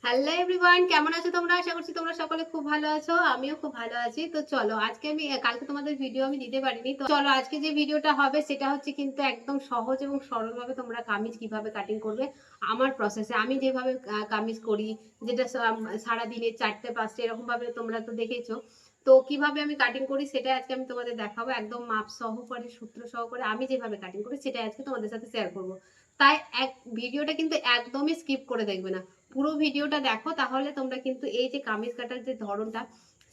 Hello everyone, কেমন আছো তোমরা? আশা করছি তোমরা সকলে খুব ভালো আছো। আমিও খুব ভালো আছি। তো চলো, আজকে আমি কালকে তোমাদের ভিডিও আমি দিতে পারিনি। তো চলো, আজকে যে ভিডিওটা হবে সেটা হচ্ছে কিন্তু একদম সহজ এবং সরলভাবে তোমরা কামিজ কিভাবে কাটিং করবে আমার প্রসেসে। আমি যেভাবে কামিজ করি, যেটা সারাদিনে 4টে 5টে এরকম ভাবে তোমরা তো দেখেছো। তো কিভাবে আমি কাটিং করি সেটা আজকে আমি তোমাদের দেখাবো, একদম মাপ সহকারে সূত্র সহকারে আমি যেভাবে কাটিং করি সেটা আজকে তোমাদের সাথে শেয়ার করবো। তাই ভিডিওটা কিন্তু একদমই স্কিপ করে দেখবে না, পুরো ভিডিওটা দেখো, তাহলে তোমরা কিন্তু এই যে কামিজ কাটার যে ধরনটা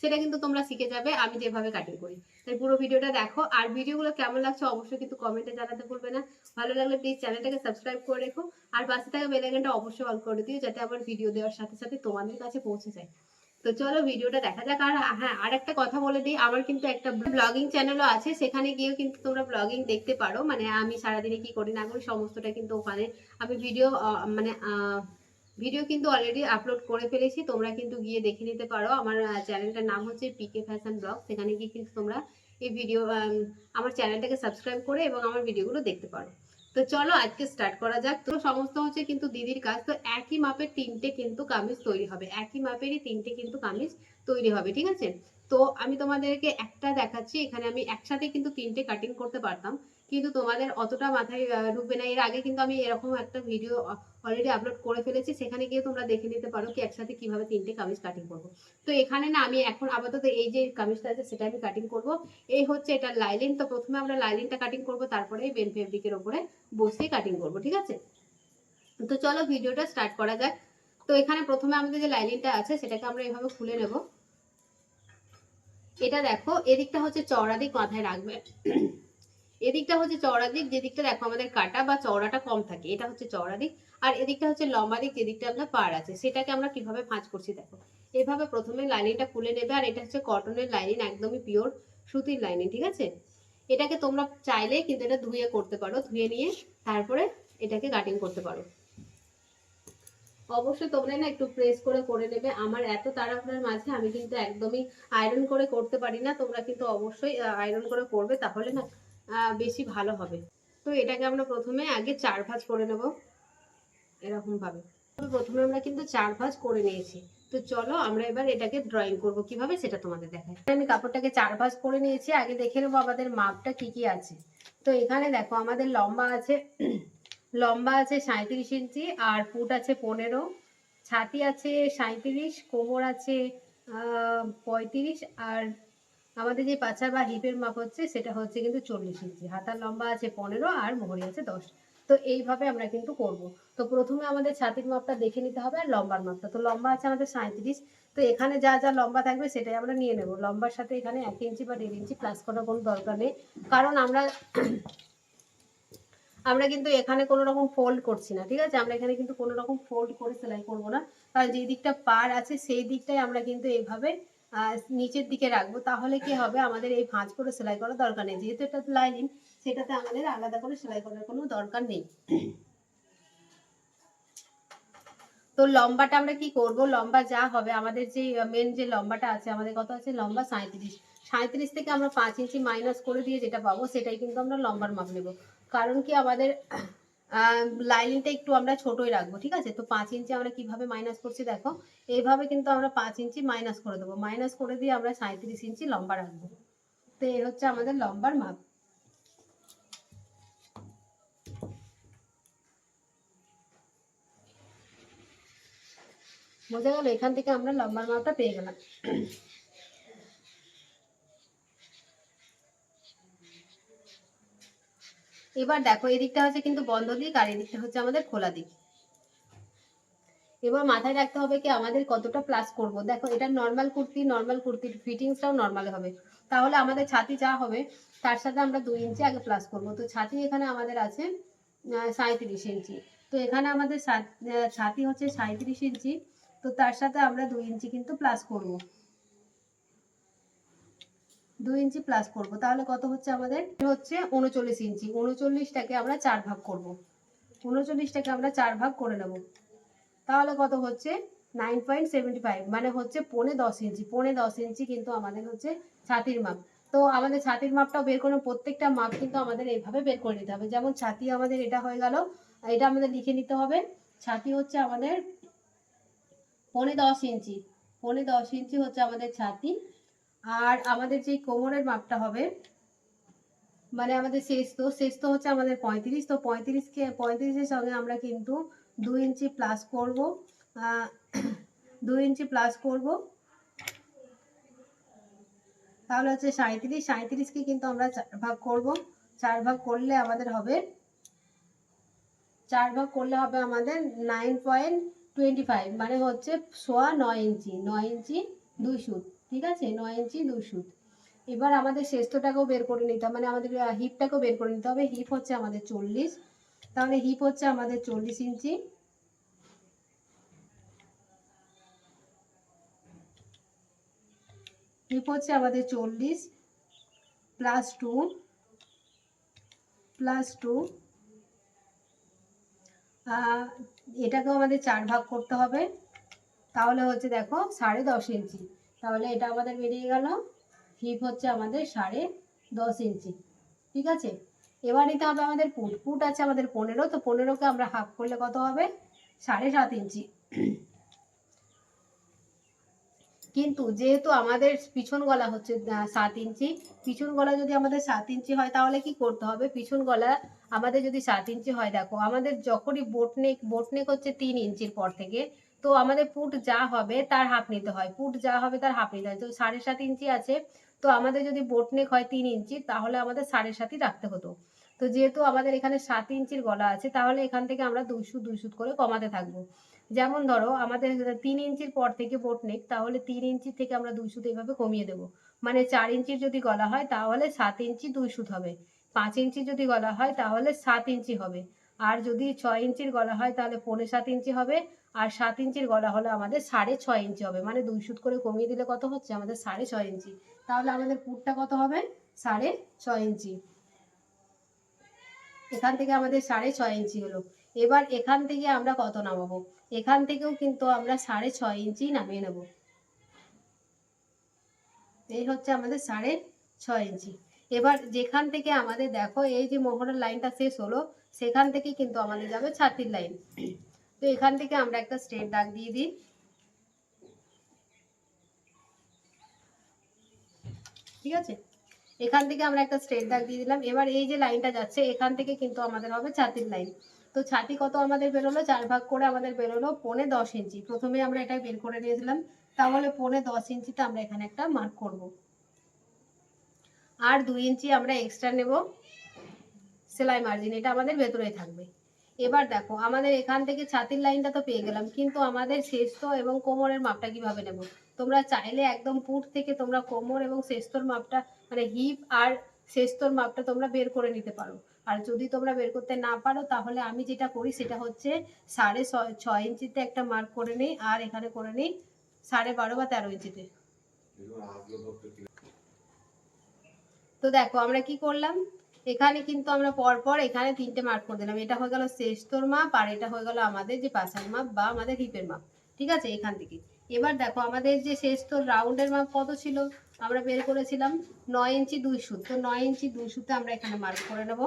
সেটা কিন্তু তোমরা শিখে যাবে আমি যেভাবে কাটিং করি। তাই পুরো ভিডিওটা দেখো, আর ভিডিওগুলো কেমন লাগছে অবশ্যই কিন্তু কমেন্টে জানাতে ভুলবে না। ভালো লাগলে প্লিজ চ্যানেলটাকে সাবস্ক্রাইব করে রেখো, আর পাশে থাকা বেল আইকনটা অবশ্যই অল করে দিও, যাতে আমার ভিডিও দেওয়ার সাথে সাথে তোমাদের কাছে পৌঁছে যায়। তো চলো ভিডিওটা দেখা যাক। আর হ্যাঁ, আর একটা কথা বলে দিই, আমার কিন্তু একটা ব্লগিং চ্যানেলও আছে, সেখানে গিয়েও কিন্তু তোমরা ব্লগিং দেখতে পারো। মানে আমি সারাদিনে কি করি না করি সমস্তটা কিন্তু ওখানে আমি ভিডিও কিন্তু অলরেডি আপলোড করে ফেলেছি। তোমরা কিন্তু গিয়ে দেখে নিতে পারো। আমার চ্যানেলটার নাম হচ্ছে পিকে ফ্যাশন ব্লগ। সেখানে গিয়ে কিন্তু তোমরা এই আমার চ্যানেলটাকে সাবস্ক্রাইব করে এবং আমার ভিডিওগুলো দেখতে পারো। তো চলো আজকে স্টার্ট করা যাক। তো সমস্ত হচ্ছে কিন্তু দিদির কাজ। তো একই মাপের 3টে কিন্তু কামিজ তৈরি হবে, একই মাপেরই 3টে কিন্তু কামিজ তৈরি হবে, ঠিক আছে? তো আমি তোমাদেরকে একটা দেখাচ্ছি। এখানে আমি একসাথে কিন্তু 3টে কাটিং করতে পারতাম, কিন্তু তোমাদের অতটা মাথায় ঢুকবে না। এর আগে কিন্তু আমি এরকম একটা ভিডিও অলরেডি আপলোড করে ফেলেছি, সেখানে গিয়ে তোমরা দেখে নিতে পারো কি একসাথে কিভাবে 3টে কামিজ কাটিং করবো। তো এখানে না আমি এখন আপাতত এই যে কামিজটা আছে সেটা আমি কাটিং করব। এই হচ্ছে এটা লাইলিন। তো প্রথমে আমরা লাইলিনটা কাটিং করব, তারপরে বেল ফেব্রিকের উপরে বসিয়ে কাটিং করব, ঠিক আছে? তো চলো ভিডিওটা স্টার্ট করা যাক। তো এখানে প্রথমে আমাদের যে লাইলিনটা আছে সেটাকে আমরা এভাবে খুলে নেব। এটা দেখো, এদিকটা হচ্ছে চওড়া দিক, মাথায় রাখবে। এদিকটা হচ্ছে চওড়া দিক, যেদিকটা দেখো আমাদের কাটা বা চওড়াটা কম থাকে, এটা হচ্ছে চওড়া দিক। আর এদিকটা হচ্ছে লম্বা দিক, যেদিকটা আপনার পাড় আছে। সেটাকে আমরা কিভাবে ভাঁজ করছি দেখো। এভাবে প্রথমে লাইনিংটা খুলে নেবে। আর এটা হচ্ছে কটনের লাইনিং, একদমই পিওর সুতির লাইনিং, ঠিক আছে? এটাকে তোমরা চাইলে কিন্তু এটা ধুয়ে করতে পারো, ধুয়ে নিয়ে তারপরে এটাকে কাটিং করতে পারো। অবশ্যই তোমরা না একটু প্রেস করে করে নেবে। আমার এত তাড়াহুড়োর মাঝে আমি কিন্তু একদমই আয়রন করে করতে পারি না। তোমরা কিন্তু অবশ্যই আয়রন করে করবে, তাহলে না বেশি ভালো হবে। তো এটাকে আমরা প্রথমে আগে 4 ভাঁজ করে নেব, এরকম ভাবে। প্রথমে আমরা কিন্তু 4 ভাঁজ করে নিয়েছি। তো চলো আমরা এবার এটাকে ড্রয়িং করব কিভাবে সেটা তোমাদের দেখাই। আমি কাপড়টাকে 4 ভাঁজ করে নিয়েছি। আগে দেখে নেবো আমাদের মাপটা কি কি আছে। তো এখানে দেখো আমাদের লম্বা আছে 37 ইঞ্চি, আর ফুট আছে 15, ছাতি আছে 37, কোমর আছে 35, আর আমাদের যে পাছা বা হিপের মাপ হচ্ছে সেটা হচ্ছে কিন্তু 40 ইঞ্চি। হাতার লম্বা আছে 15 আর মোহরি আছে 10। তো এইভাবে আমরা কিন্তু করব। তো প্রথমে আমাদের ছাতির মাপটা দেখে নিতে হবে, আর লম্বার মাপটা। তো লম্বা আছে আমাদের 37। তো এখানে যা যা লম্বা থাকবে সেটাই আমরা নিয়ে নেব। লম্বার সাথে এখানে 1 ইঞ্চি বা 1.5 ইঞ্চি প্লাস করার কোনো দরকার নেই, কারণ আমরা কিন্তু এখানে কোনো রকম ফোল্ড করছি না, ঠিক আছে? আমরা এখানে কিন্তু কোনো রকম ফোল্ড করে সেলাই করব না, কারণ যে দিকটা পার আছে সেই দিকটাই আমরা কিন্তু এইভাবে নিচের দিকে রাখবো। তাহলে কি হবে, আমাদের এই ভাঁজ করে সেলাই করার দরকার নেই। যেহেতু এটা লাইনিং, সেটাতে আমাদের আলাদা করে সেলাই করার কোনো দরকার নেই। তো লম্বাটা আমরা কি করব, লম্বা যা হবে আমাদের যে মেন যে লম্বাটা আছে আমাদের, কত আছে লম্বা 37। 37 থেকে আমরা 5 ইঞ্চি মাইনাস করে দিয়ে যেটা পাবো সেটাই কিন্তু আমরা লম্বার মাপ নেব। কারণ কি আমাদের লাইনিংটা একটু আমরা ছোটই রাখবো, ঠিক আছে? তো 5 ইঞ্চি আমরা কিভাবে মাইনাস করছি দেখো। এইভাবে কিন্তু আমরা 5 ইঞ্চি মাইনাস করে দেবো, মাইনাস করে দিয়ে আমরা 37 ইঞ্চি লম্বা রাখবো। তো এই হচ্ছে আমাদের লম্বার মাপ। বোঝা গেল? এখান থেকে আমরা লম্বার মাপটা পেয়ে গেলাম। এবার দেখো, এদিকটা হচ্ছে কিন্তু বন্ধ দিক, আর এদিকটা হচ্ছে আমাদের খোলা দিক। এবার মাথায় রাখতে হবে কি আমাদের কতটা প্লাস করব। দেখো, এটা নর্মাল কুর্তির ফিটিংসটাও নর্মাল হবে। তাহলে আমাদের ছাতি যা হবে তার সাথে আমরা 2 ইঞ্চি আগে প্লাস করব। তো ছাতি এখানে আমাদের আছে 37 ইঞ্চি। তো এখানে আমাদের ছাতি হচ্ছে 37 ইঞ্চি। তো তার সাথে আমরা 2 ইঞ্চি কিন্তু প্লাস করব, 2 ইঞ্চি প্লাস করব। তাহলে কত হচ্ছে আমাদের, হচ্ছে 39 ইঞ্চি। 39টাকে আমরা 4 ভাগ করব, 39টাকে আমরা 4 ভাগ করে নেব। তাহলে কত হচ্ছে 9.75, মানে হচ্ছে 9.5 ইঞ্চি। 9.5 ইঞ্চি কিন্তু আমাদের হচ্ছে ছাতির মাপ। তো আমাদের ছাতির মাপটাও বের করে, প্রত্যেকটা মাপ কিন্তু আমাদের এইভাবে বের করে নিতে হবে। যেমন ছাতি আমাদের এটা হয়ে গেল, এটা আমাদের লিখে নিতে হবে। ছাতি হচ্ছে আমাদের পৌনে 10 ইঞ্চি, পৌনে 10 ইঞ্চি হচ্ছে আমাদের ছাতি। আর আমাদের যে কোমরের মাপটা হবে, মানে আমাদের শেষ তো হচ্ছে আমাদের 35, তো 35-এর সঙ্গে আমরা কিন্তু 2 ইঞ্চি প্লাস করব, 2 ইঞ্চি প্লাস করব, তাহলে হচ্ছে 37। 37কে কিন্তু আমরা 4 ভাগ করব, 4 ভাগ করলে আমাদের হবে, 4 ভাগ করলে হবে আমাদের 9.25, মানে হচ্ছে 9.25 ইঞ্চি, 9 ইঞ্চি 2 সুত। ঠিক আছে, 9 ইঞ্চি 2 সুত। এবার আমাদের শেষটাকেও বের করে নিতে হবে, মানে আমাদের হিপটাকেও বের করে নিতে হবে। হিপ হচ্ছে আমাদের 40, তাহলে হিপ হচ্ছে আমাদের 40 ইঞ্চি। হিপ হচ্ছে আমাদের 40 প্লাস 2 প্লাস 2, এটাকেও আমাদের 4 ভাগ করতে হবে, তাহলে হচ্ছে দেখো 10.5 ইঞ্চি। তাহলে এটা আমাদের বেরিয়ে গেল, হিপ হচ্ছে আমাদের 10.5 ইঞ্চি। ঠিক আছে, এবার নিতে হবে আমাদের পুট আছে আমাদের 15, তো 15কে আমরা হাফ করলে কত হবে, 7.5 ইঞ্চি। কিন্তু যেহেতু আমাদের পিছন গলা হচ্ছে 7 ইঞ্চি, পিছন গলা যদি আমাদের 7 ইঞ্চি হয় তাহলে কি করতে হবে, পিছন গলা আমাদের যদি 7 ইঞ্চি হয়, দেখো আমাদের যখনই বোটনেক হচ্ছে 3 ইঞ্চির পর থেকে, তো আমাদের পুট যা হবে তার হাফ নিতে হয়, পুট যা হবে তার হাফ নিতে হয়। তো 7.5 ইঞ্চি আছে, তো আমাদের যদি বোটনেক হয় 3 ইঞ্চি, তাহলে আমাদের 7.5ই রাখতে হতো। তো যেহেতু আমাদের এখানে 7 ইঞ্চির গলা আছে, তাহলে এখান থেকে আমরা 2 সুত করে কমাতে থাকবো। যেমন ধরো আমাদের 3 ইঞ্চির পর থেকে বোট নেক, তাহলে 3 ইঞ্চি থেকে আমরা 2 সুত এইভাবে কমিয়ে দেবো। মানে 4 ইঞ্চির যদি গলা হয় তাহলে 7 ইঞ্চি 2 সুত হবে, 5 ইঞ্চি যদি গলা হয় তাহলে 7 ইঞ্চি হবে, আর যদি 6 ইঞ্চির গলা হয় তাহলে 7.25 ইঞ্চি হবে, আর 7 ইঞ্চির গলা হলে আমাদের 6.5 ইঞ্চি হবে। মানে 2 সুত করে কমিয়ে দিলে কত হচ্ছে আমাদের 6.5 ইঞ্চি। তাহলে আমাদের পুটটা কত হবে, 6.5 ইঞ্চি। এখান থেকে আমাদের 6.5 ইঞ্চি হলো। এবার এখান থেকে আমরা কত নামাবো, এখান থেকেও কিন্তু আমরা 6.5 ইঞ্চি নামিয়ে নেব। এই হচ্ছে আমাদের 6.5 ইঞ্চি। এবার যেখান থেকে আমাদের দেখো এই যে মোহরের লাইনটা শেষ হলো, সেখান থেকে কিন্তু আমাদের যাবে ছাতির লাইন। তো এখান থেকে আমরা একটা স্ট্রেট দাগ দিয়ে দিই। ঠিক আছে, এখান থেকে আমরা একটা স্ট্রেট দাগ দিয়ে দিলাম। এবার এই যে লাইনটা যাচ্ছে এখান থেকে কিন্তু আমাদের হবে ছাতির লাইন। তো ছাতি কত আমাদের বেরোলো, 4 ভাগ করে আমাদের বেরোলো 10.25 ইঞ্চি। প্রথমে আমরা এটা বের করে নিয়েছিলাম, তাহলে 10.25 ইঞ্চিতে আমরা এখানে একটা মার্ক করব। আর 2 ইঞ্চি আমরা এক্সট্রা নেব সেলাই মার্জিন, এটা আমাদের ভেতরেই থাকবে। এবার দেখো আমাদের এখান থেকে ছাতির লাইনটা তো পেয়ে গেলাম, কিন্তু আমাদের শেষতো এবং কোমরের মাপটা কিভাবে নেব। তোমরা চাইলে একদম পুট থেকে তোমরা কোমর এবং শেষতোর মাপটা, মানে হিপ আর শেষতোর মাপটা তোমরা বের করে নিতে পারো। আর যদি তোমরা বের করতে না পারো, তাহলে আমি যেটা করি সেটা হচ্ছে 6.5 ইঞ্চিতে একটা মার্ক করে নিই, আর এখানে করে নিই 12.5 বা 13 ইঞ্চিতে। তো দেখো আমরা কি করলাম, এখানে কিন্তু আমরা পরপর এখানে 3টে মার্ক করে দিলাম। এটা হয়ে গেল শেষতোর মাপ, আর এটা হয়ে গেল আমাদের যে পাছার মাপ বা আমাদের হিপের মাপ। ঠিক আছে, এখান থেকে এবার দেখো আমাদের যে শেষতোর রাউন্ডের মাপ কত ছিল, আমরা বের করেছিলাম 9 ইঞ্চি 2 সুত। তো 9 ইঞ্চি 2 সুতে আমরা এখানে মার্ক করে নেব,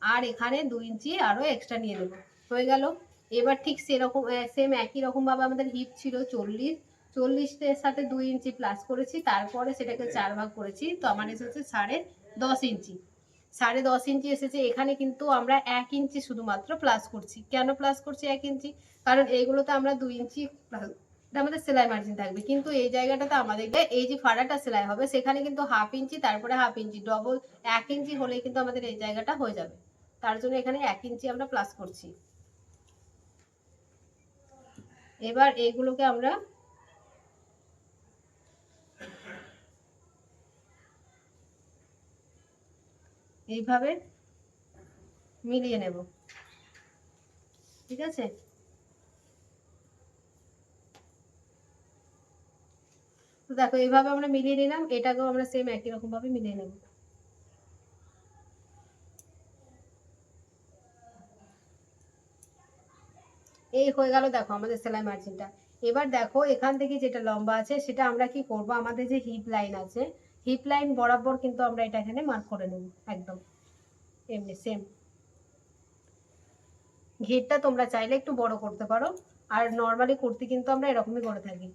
আর এখানে 2 ইঞ্চি আরো এক্সট্রা নিয়ে নেব। হয়ে গেল। এবার ঠিক সেরকম সেম একই রকম ভাবে আমাদের হিপ ছিল 40, 40-এর সাথে 2 ইঞ্চি প্লাস করেছি, তারপরে সেটাকে 4 ভাগ করেছি, তো আমার এসেছে 10.5 ইঞ্চি। 10.5 ইঞ্চি এসেছে। এখানে কিন্তু আমরা 1 ইঞ্চি শুধুমাত্র প্লাস করছি। কেন প্লাস করছি 1 ইঞ্চি, কারণ এইগুলোতে আমরা 2 ইঞ্চি এটা আমাদের সেলাই মার্জিন থাকবে, কিন্তু এই জায়গাটাতে আমাদের এই যে ফাড়াটা সেলাই হবে সেখানে কিন্তু 1/2 ইঞ্চি, তারপরে 1/2 ইঞ্চি, ডবল 1 ইঞ্চি হলেই কিন্তু আমাদের এই জায়গাটা হয়ে যাবে। তার জন্য এখানে 1 ইঞ্চি আমরা প্লাস করছি। এবার এইগুলোকে আমরা এইভাবে মিলিয়ে নেব। ঠিক আছে, তো দেখো এইভাবে আমরা মিলিয়ে নিলাম, এটাকেও আমরা সেম একই রকম ভাবে মিলিয়ে নেব। এই হয়ে গেল দেখো আমাদের সেলাই মার্জিনটা। এবার দেখো এখান থেকে যেটা লম্বা আছে সেটা আমরা কি করব, আমাদের যে হিপ লাইন আছে, হিপ লাইন বরাবর কিন্তু আমরা এটা এখানে মার্ক করে নেব একদম এমনি সেম। ঘেরটা তোমরা চাইলে একটু বড় করতে পারো, আর নর্মালি কুর্তি কিন্তু আমরা এরকমই করে থাকি।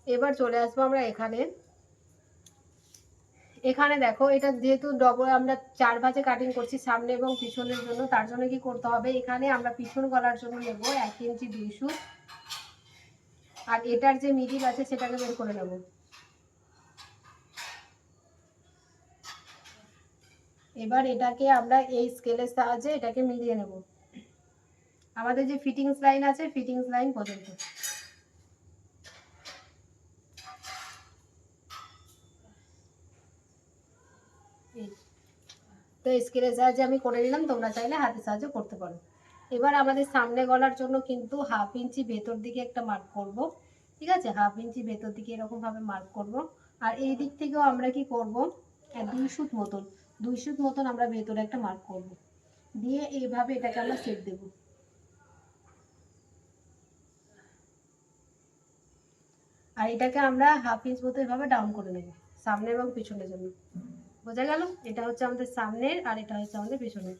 এবার চলে আসবো আমরা এখানে। এখানে দেখো এটা যেহেতু ডবল আমরা 4 ভাঁজে কাটিং করছি সামনে এবং পিছনের জন্য, তার জন্য কি করতে হবে, এখানে আমরা পিছন গলার জন্য নেব 1 ইঞ্চি 2 সুত, আর এটার যে মিডিল আছে সেটাকে বের করে নেব। এবার এটাকে আমরা এই স্কেলের সাহায্যে এটাকে মিলিয়ে নেব আমাদের যে ফিটিংস লাইন আছে ফিটিংস লাইন পর্যন্ত। তো স্কেলের সাহায্যে আমি করে নিলাম, তোমরা চাইলে হাতের সাহায্যে করতে পারো। এবার আমাদের সামনে গলার জন্য কিন্তু 1/2 ইঞ্চি ভেতর দিকে একটা মার্ক করব, ঠিক আছে, 1/2 ইঞ্চি ভেতর দিকে এরকম ভাবে মার্ক করব। আর এই দিক থেকেও আমরা কি করব, 2 সুত মতন আমরা ভেতরে একটা মার্ক করব, দিয়ে এইভাবে এটাকে আমরা সেট দেব। আর এটাকে আমরা 1/2 ইঞ্চ মতো এভাবে ডাউন করে নেব সামনে এবং পিছনের জন্য। বোঝা গেল? এটা হচ্ছে আমাদের সামনের আর এটা হচ্ছে আমাদের পিছনের।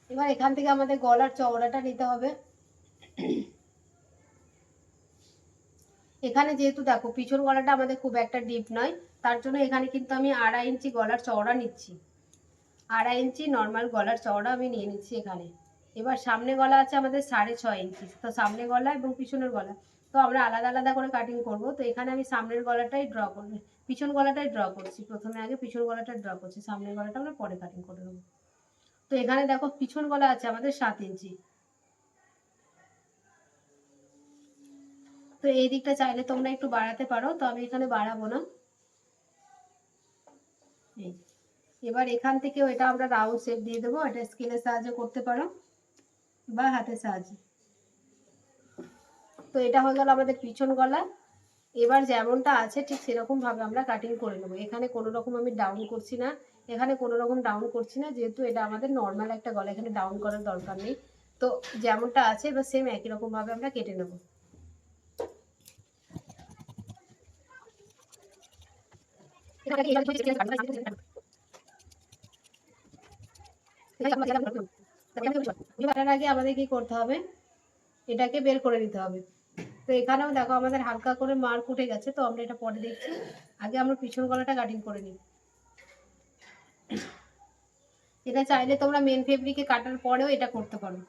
এবার এখান থেকে আমাদের গলার চওড়াটা নিতে হবে। এখানে যেহেতু দেখো পিছন গলাটা আমাদের খুব একটা ডিপ নয়, তার জন্য এখানে কিন্তু আমি 2.5 ইঞ্চি গলার চওড়া নিচ্ছি, 2.5 ইঞ্চি নর্মাল গলার চওড়া আমি নিয়ে নিচ্ছি এখানে। এবার সামনে গলা আছে আমাদের 6.5 ইঞ্চি, তো সামনে গলা এবং পিছনের গলা তো আমরা আলাদা আলাদা করে কাটিং করব। তো এখানে আমি সামনের গলাটাই ড্র করব, পিছন গলাটাই ড্র করছি, প্রথমে আগে পিছন গলাটা ড্র করছি, সামনের গলাটা আমরা পরে কাটিং করে নেব। তো এখানে দেখো পিছন গলা আছে আমাদের 7 ইঞ্চি, তো এই দিকটা চাইলে তোমরা একটু বাড়াতে পারো, তো আমি এখানে বাড়াবো না। এবার এখান থেকেও এটা আমরা রাউন্ড শেপ দিয়ে দেবো, এটা স্কেলের সাহায্যে করতে পারো বা হাতের সাহায্যে। তো এটা হয়ে গেল আমাদের পিছন গলা। এবার যেমনটা আছে ঠিক সেরকম ভাবে আমরা কাটিং করে নেবো। এখানে কোনো রকম আমি ডাউন করছি না, এখানে কোনো রকম ডাউন করছি না, যেহেতু এটা আমাদের নর্মাল একটা গলা, এখানে ডাউন করার দরকার নেই। তো যেমনটা আছে এবার সেম একই রকম ভাবে আমরা কেটে নেবো। আগে আমাদের কি করতে হবে, এটাকে বের করে নিতে হবে। তো এখানেও দেখো আমাদের হালকা করে মার্ক উঠে গেছে, তো আমরা এটা পরে দেখছি, আগে আমরা পিছন গলাটা কাটিং করে নিই। এটা চাইলে তোমরা মেন ফেব্রিকে কাটার পরেও এটা করতে পারো,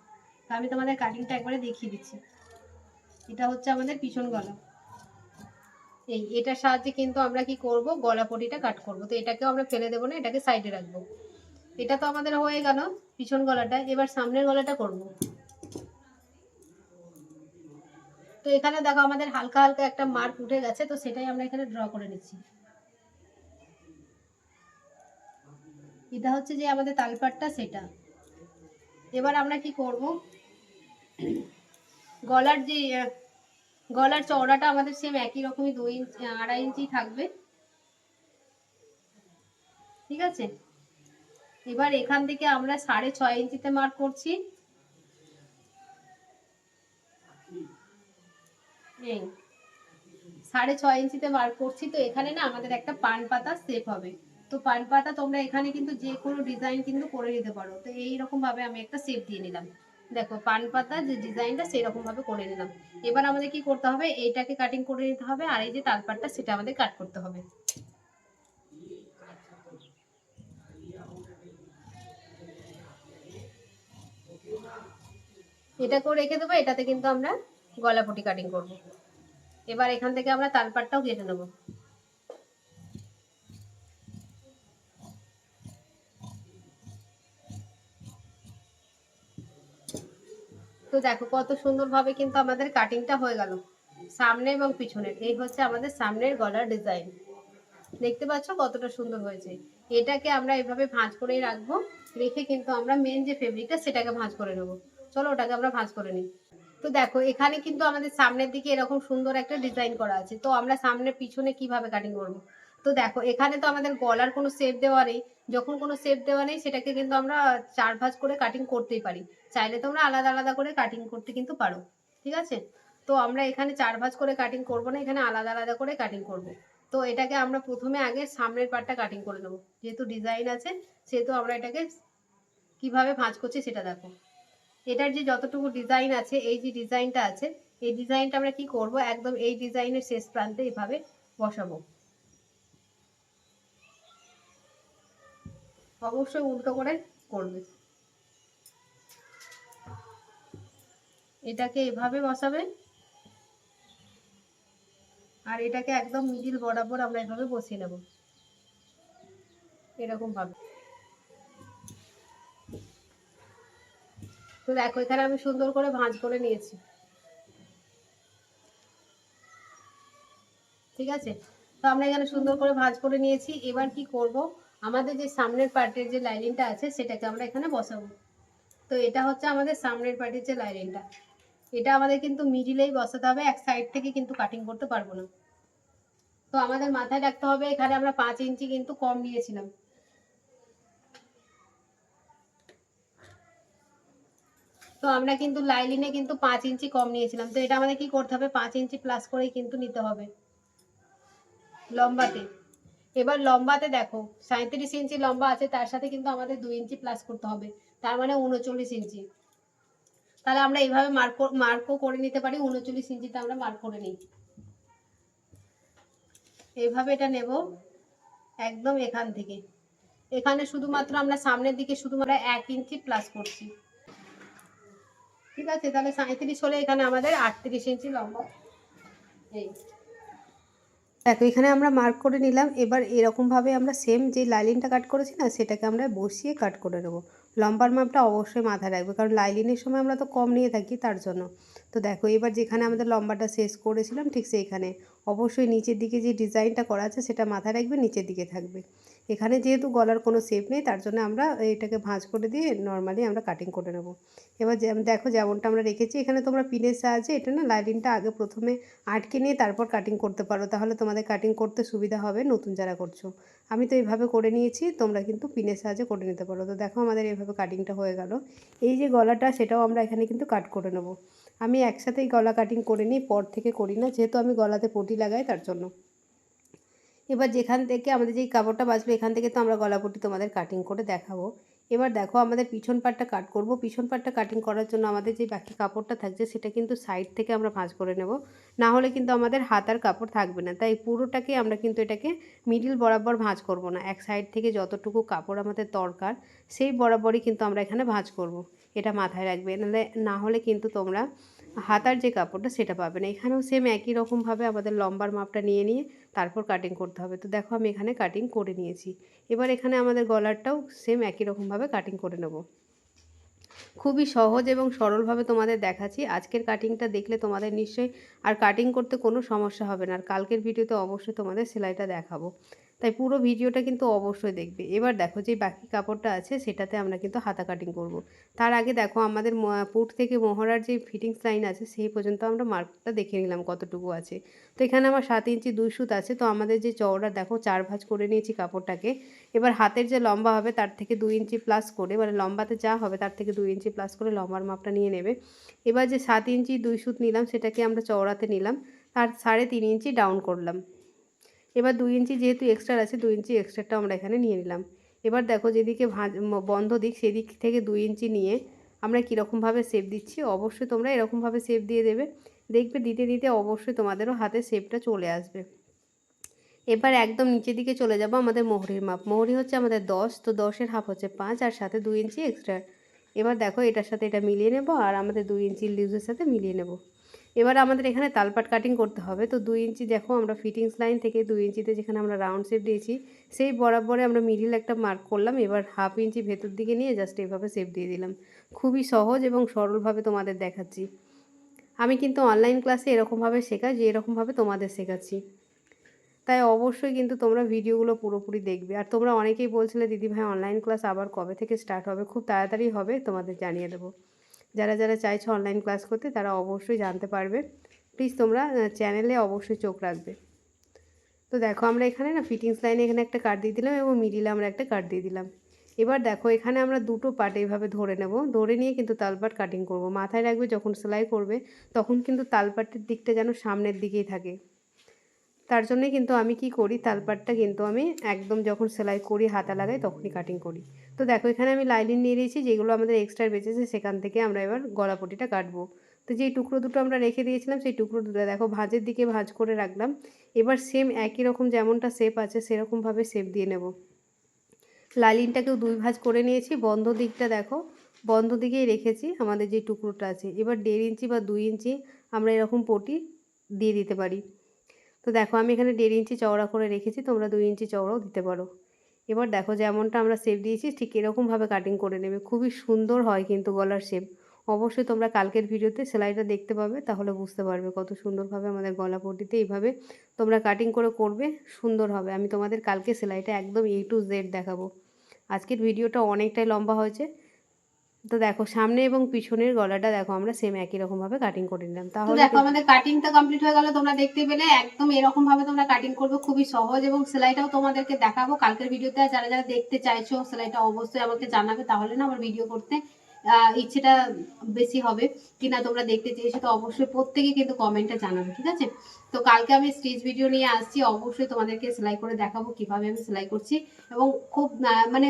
তা আমি তোমাদের কাটিংটা একবারে দেখিয়ে দিচ্ছি। এটা হচ্ছে আমাদের পিছন গলা, এটার সাহায্যে কিন্তু আমরা কি করব, গলা পটিটা কাট করব। তো এটাকেও আমরা ফেলে দেবো না, এটাকে সাইডে রাখবো। এটা তো আমাদের হয়ে গেল পিছন গলাটা, এবার সামনের গলাটা করব। তো এখানে দেখো আমাদের হালকা হালকা একটা মার্ক উঠে গেছে, তো সেটাই আমরা এখানে ড্র করে নিচ্ছি। এটা হচ্ছে যে আমাদের তালপাটটা, সেটা। এবার আমরা কি করব, গলার যে গলার চওড়াটা আমাদের সেম একই রকমই 2 ইঞ্চি 2.5 ইঞ্চি থাকবে, ঠিক আছে। এবার এখান থেকে আমরা 6.5 ইঞ্চিতে মার্ক করছি, এই 6.5 ইঞ্চিতে মার্ক করছি। তো এখানে না আমাদের একটা পান পাতা শেপ হবে, তো পান পাতা তোমরা এখানে কিন্তু যে কোনো ডিজাইন কিন্তু করে নিতে পারো। তো এইরকম ভাবে আমি একটা শেপ দিয়ে নিলাম, দেখো পান পাতা যে ডিজাইনটা সেই রকম ভাবে করে নিলাম। এবার আমাদের কি করতে হবে, এইটাকে কাটিং করে নিতে হবে, আর এই যে তালপাটটা সেটা আমাদের কাট করতে হবে। এটা করে রেখে দেবো, এটাতে কিন্তু আমরা গলাপটি কাটিং করব। এবার এখান থেকে আমরা তালপাটটাও কেটে নেব। তো দেখো কত সুন্দরভাবে কিন্তু আমাদের কাটিংটা হয়ে গেল, সামনে এবং পিছনের। এই হচ্ছে আমাদের সামনের গলার ডিজাইন, দেখতে পাচ্ছ কতটা সুন্দর হয়েছে। এটাকে আমরা এভাবে ভাঁজ করেই রাখবো, রেখে কিন্তু আমরা মেন যে ফেব্রিকটা সেটাকে ভাঁজ করে নেবো। চলো ওটাকে আমরা ভাঁজ করে নিই। তো দেখো এখানে কিন্তু আমাদের সামনের দিকে এরকম সুন্দর একটা ডিজাইন করা আছে, তো আমরা সামনে পিছনে কিভাবে কাটিং করবো। তো দেখো এখানে তো আমাদের গলার কোনো শেপ দেওয়া নেই, যখন কোনো শেপ দেওয়া নেই সেটাকে কিন্তু আমরা 4 ভাঁজ করে কাটিং করতেই পারি, চাইলে তোমরা আলাদা আলাদা করে কাটিং করতে কিন্তু পারো, ঠিক আছে। তো আমরা এখানে 4 ভাঁজ করে কাটিং করব না, এখানে আলাদা আলাদা করে কাটিং করব। তো তো এটাকে আমরা প্রথমে আগে সামনের পার্টটা কাটিং করে নেবো, যেহেতু ডিজাইন আছে সেহেতু আমরা এটাকে কিভাবে ভাঁজ করছি সেটা দেখো। এটার যে যতটুকু ডিজাইন আছে, এই যে ডিজাইনটা আছে, এই ডিজাইনটা আমরা কি করব, একদম এই ডিজাইনের শেষ প্রান্তে এইভাবে বসাবো। অবশ্যই উল্টো করে করবে, এটাকে এভাবে বসাবে আর এটাকে একদম মিডিল বরাবর আমরা এভাবে বসিয়ে নেব এরকম ভাবে। তো দেখো এখানে আমি সুন্দর করে ভাঁজ করে নিয়েছি, ঠিক আছে। তো আমরা এখানে সুন্দর করে ভাঁজ করে নিয়েছি। এবার কি করব, আমাদের যে সামনের পার্টের যে লাইনিংটা আছে সেটাকে আমরা এখানে বসাবো। তো এটা হচ্ছে আমাদের সামনের পার্টের যে লাইনিংটা, এটা আমাদের কিন্তু মিডিলেই বসাতে হবে, এক সাইড থেকে কিন্তু কাটিং করতে পারবো না। তো আমাদের মাথায় রাখতে হবে এখানে আমরা 5 ইঞ্চি কিন্তু কম নিয়েছিলাম। তো আমরা কিন্তু লাইনিংয়ে কিন্তু 5 ইঞ্চি কম নিয়েছিলাম, তো এটা আমাদের কি করতে হবে, 5 ইঞ্চি প্লাস করেই কিন্তু নিতে হবে লম্বাতে। এবার লম্বাতে দেখো 37 ইঞ্চি লম্বা আছে, তার সাথে কিন্তু আমাদের 2 ইঞ্চি প্লাস করতে হবে, তার মানে 39 ইঞ্চি। তাহলে আমরা এইভাবে মার্কও করে নিতে পারি, 39 ইঞ্চিতে আমরা মার্ক করে নিই। এইভাবে এটা নেব একদম এখান থেকে, এখানে শুধুমাত্র আমরা সামনের দিকে শুধুমাত্র 1 ইঞ্চি প্লাস করছি, ঠিক আছে। তাহলে 37 হলে এখানে আমাদের 38 ইঞ্চি লম্বা। এই দেখো এখানে আমরা মার্ক করে নিলাম। এবার এরকমভাবে আমরা সেম যে লাইলিনটা কাট করেছি না, সেটাকে আমরা বসিয়ে কাট করে নেব। লম্বার মাপটা অবশ্যই মাথায় রাখবে, কারণ লাইলিনের সময় আমরা তো কম নিয়ে থাকি তার জন্য। তো দেখো এবার যেখানে আমাদের লম্বাটা শেষ করেছিলাম ঠিক সেইখানে অবশ্যই নিচের দিকে যে ডিজাইনটা করা আছে সেটা মাথায় রাখবে, নিচের দিকে থাকবে। এখানে যেহেতু গলার কোনো শেপ নেই তার জন্য আমরা এটাকে ভাঁজ করে দিয়ে নর্মালি আমরা কাটিং করে নেব। এবার দেখো যেমনটা আমরা রেখেছি, এখানে তোমরা পিনের সাহায্যে এটা না লাইলিনটা আগে প্রথমে আটকে নিয়ে তারপর কাটিং করতে পারো, তাহলে তোমাদের কাটিং করতে সুবিধা হবে নতুন যারা করছো। আমি তো এইভাবে করে নিয়েছি, তোমরা কিন্তু পিনের সাহায্যে করে নিতে পারো। তো দেখো আমাদের এইভাবে কাটিংটা হয়ে গেল। এই যে গলাটা সেটাও আমরা এখানে কিন্তু কাট করে নেব। আমি একসাথেই গলা কাটিং করে নিই, পর থেকে করি না, যেহেতু আমি গলাতে পটি লাগাই তার জন্য। এবার যেখান থেকে আমাদের যেই কাপড়টা বাঁচবে এখান থেকে তো আমরা গলা পটি তোমাদের কাটিং করে দেখাবো। এবার দেখো আমাদের পিছন পাটটা কাট করব। পিছন পাটটা কাটিং করার জন্য আমাদের যে বাকি কাপড়টা থাকছে সেটা কিন্তু সাইড থেকে আমরা ভাঁজ করে নেব, না হলে কিন্তু আমাদের হাতার কাপড় থাকবে না। তাই পুরোটাকে আমরা কিন্তু এটাকে মিডিল বরাবর ভাঁজ করব না, এক সাইড থেকে যতটুকু কাপড় আমাদের দরকার সেই বরাবরই কিন্তু আমরা এখানে ভাঁজ করব। এটা মাথায় রাখবে, না হলে কিন্তু তোমরা হাতার যে কাপড়টা সেটা পাবে না। এখানেও সেম একই রকমভাবে আমাদের লম্বার মাপটা নিয়ে তারপর কাটিং করতে হবে। তো দেখো আমি এখানে কাটিং করে নিয়েছি। এবার এখানে আমাদের গলারটাও সেম একই রকমভাবে কাটিং করে নেব। খুবই সহজ এবং সরলভাবে তোমাদের দেখাচ্ছি। আজকের কাটিংটা দেখলে তোমাদের নিশ্চয়ই আর কাটিং করতে কোনো সমস্যা হবে না। আর কালকের ভিডিওতে অবশ্যই তোমাদের সেলাইটা দেখাবো, তাই পুরো ভিডিওটা কিন্তু অবশ্যই দেখবে। এবার দেখো যে বাকি কাপড়টা আছে সেটাতে আমরা কিন্তু হাতা কাটিং করব। তার আগে দেখো আমাদের পুট থেকে মোহরার যে ফিটিংস লাইন আছে সেই পর্যন্ত আমরা মার্কটা দেখে নিলাম কতটুকু আছে। তো এখানে আমার 7 ইঞ্চি 2 সুত আছে। তো আমাদের যে চওড়া দেখো 4 ভাঁজ করে নিয়েছি কাপড়টাকে। এবার হাতের যে লম্বা হবে তার থেকে 2 ইঞ্চি প্লাস করে, মানে লম্বাতে যা হবে তার থেকে 2 ইঞ্চি প্লাস করে লম্বার মাপটা নিয়ে নেবে। এবার যে 7 ইঞ্চি 2 সুত নিলাম সেটাকে আমরা চওড়াতে নিলাম, তার 3.5 ইঞ্চি ডাউন করলাম। এবার 2 ইঞ্চি যেহেতু এক্সট্রা আছে 2 ইঞ্চি এক্সট্রাটা আমরা এখানে নিয়ে নিলাম। এবার দেখো যেদিকে বন্ধ দিক সেদিক থেকে 2 ইঞ্চি নিয়ে আমরা কীরকমভাবে শেপ দিচ্ছি, অবশ্যই তোমরা এরকমভাবে শেপ দিয়ে দেবে। দেখবে দিতে দিতে অবশ্যই তোমাদেরও হাতে শেপটা চলে আসবে। এবার একদম নিচের দিকে চলে যাব আমাদের মোহরির মাপ। মোহরি হচ্ছে আমাদের 10, তো 10-এর হাফ হচ্ছে 5 আর সাথে 2 ইঞ্চি এক্সট্রা। এবার দেখো এটার সাথে এটা মিলিয়ে নেব আর আমাদের 2 ইঞ্চি লিউজের সাথে মিলিয়ে নেব। এবার আমাদের এখানে তালপাট কাটিং করতে হবে। তো 2 ইঞ্চি দেখো আমরা ফিটিংস লাইন থেকে 2 ইঞ্চিতে যেখানে আমরা রাউন্ড শেপ দিয়েছি সেই বরাবরে আমরা মিডিল একটা মার্ক করলাম। এবার হাফ ইঞ্চি ভেতর দিকে নিয়ে জাস্ট এইভাবে শেপ দিয়ে দিলাম। খুবই সহজ এবং সরলভাবে তোমাদের দেখাচ্ছি। আমি কিন্তু অনলাইন ক্লাসে এরকমভাবে শেখাই যে এরকমভাবে তোমাদের শেখাচ্ছি, তাই অবশ্যই কিন্তু তোমরা ভিডিওগুলো পুরোপুরি দেখবে। আর তোমরা অনেকেই বলছিলে দিদিভাই অনলাইন ক্লাস আবার কবে থেকে স্টার্ট হবে, খুব তাড়াতাড়ি হবে, তোমাদের জানিয়ে দেবো। যারা যারা চাইছো অনলাইন ক্লাস করতে তারা অবশ্যই জানতে পারবে। প্লিজ তোমরা চ্যানেলে অবশ্যই চোখ রাখবে। তো দেখো আমরা এখানে না ফিটিংস লাইনে এখানে একটা কাট দিয়ে দিলাম এবং মিডিলে আমরা একটা কাট দিয়ে দিলাম। এবার দেখো এখানে আমরা দুটো পার্ট এইভাবে ধরে নেব, ধরে নিয়ে কিন্তু তালপাট কাটিং করব। মাথায় রাখবে যখন সেলাই করবে তখন কিন্তু তালপাটের দিকটা যেন সামনের দিকেই থাকে। তার জন্যই কিন্তু আমি কি করি, তালপাটটা কিন্তু আমি একদম যখন সেলাই করি হাতা লাগাই তখনই কাটিং করি। তো দেখো এখানে আমি লাইনিং নিয়ে নিয়েছি, যেগুলো আমাদের এক্সট্রা বেঁচেছে সেখান থেকে আমরা এবার গলা পটিটা কাটবো। তো যেই টুকরো দুটো আমরা রেখে দিয়েছিলাম সেই টুকরো দুটো দেখো ভাঁজের দিকে ভাঁজ করে রাখলাম। এবার সেম একই রকম যেমনটা শেপ আছে সেরকমভাবে শেপ দিয়ে নেব। লাইনিংটাকেও 2 ভাঁজ করে নিয়েছি, বন্ধ দিকটা দেখো বন্ধ দিকেই রেখেছি আমাদের যে টুকরোটা আছে। এবার 1.5 ইঞ্চি বা 2 ইঞ্চি আমরা এরকম পটি দিয়ে দিতে পারি। তো দেখো আমি এখানে 1.5 ইঞ্চি চওড়া করে রেখেছি, তোমরা 2 ইঞ্চি চওড়াও দিতে পারো। এবার দেখো যেমনটা আমরা শেপ দিয়েছি ঠিক এরকমভাবে কাটিং করে নেবে, খুবই সুন্দর হয় কিন্তু গলার শেপ। অবশ্যই তোমরা কালকের ভিডিওতে সেলাইটা দেখতে পাবে, তাহলে বুঝতে পারবে কত সুন্দরভাবে আমাদের গলা পট্টিতে এইভাবে তোমরা কাটিং করে করবে, সুন্দর হবে। আমি তোমাদের কালকে সেলাইটা একদম A to Z দেখাবো। আজকের ভিডিওটা অনেকটাই লম্বা হয়েছে। তো দেখো সামনে এবং পিছনের গলাটা দেখো আমরা সেম একই রকম ভাবে কাটিং করে নিলাম। তো তাহলে দেখো আমাদের কাটিংটা কমপ্লিট হয়ে গেল, তোমরা দেখতে পেলে একদম এরকম ভাবে তোমরা কাটিং করবে, খুবই সহজ। এবং সেলাইটাও তোমাদেরকে দেখাবো কালকের ভিডিওতে। যারা যারা দেখতে চাইছো সেলাইটা অবশ্যই আমাকে জানাবে, তাহলে না আমার ভিডিও করতে ইচ্ছেটা বেশি হবে। কিনা তোমরা দেখতে চেয়েছো তো অবশ্যই প্রত্যেকে কিন্তু কমেন্টে জানাবে, ঠিক আছে? তো কালকে আমি স্টিচ ভিডিও নিয়ে আসছি, অবশ্যই তোমাদেরকে সেলাই করে দেখাবো কিভাবে আমি সেলাই করছি। এবং খুব মানে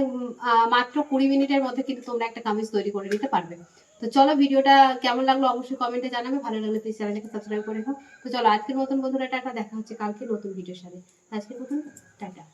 মাত্র 20 মিনিটের মধ্যে কিন্তু তোমরা একটা কামিজ তৈরি করে নিতে পারবে। তো চলো ভিডিওটা কেমন লাগলো অবশ্যই কমেন্টে জানাবে, ভালো লাগলে প্লিজ চ্যানেলটাকে সাবস্ক্রাইব করে রেখো। তো চলো আজকের মতন বন্ধুরা টাটা, দেখা হচ্ছে কালকে নতুন ভিডিওর সাথে। আজকের মতন টাটা।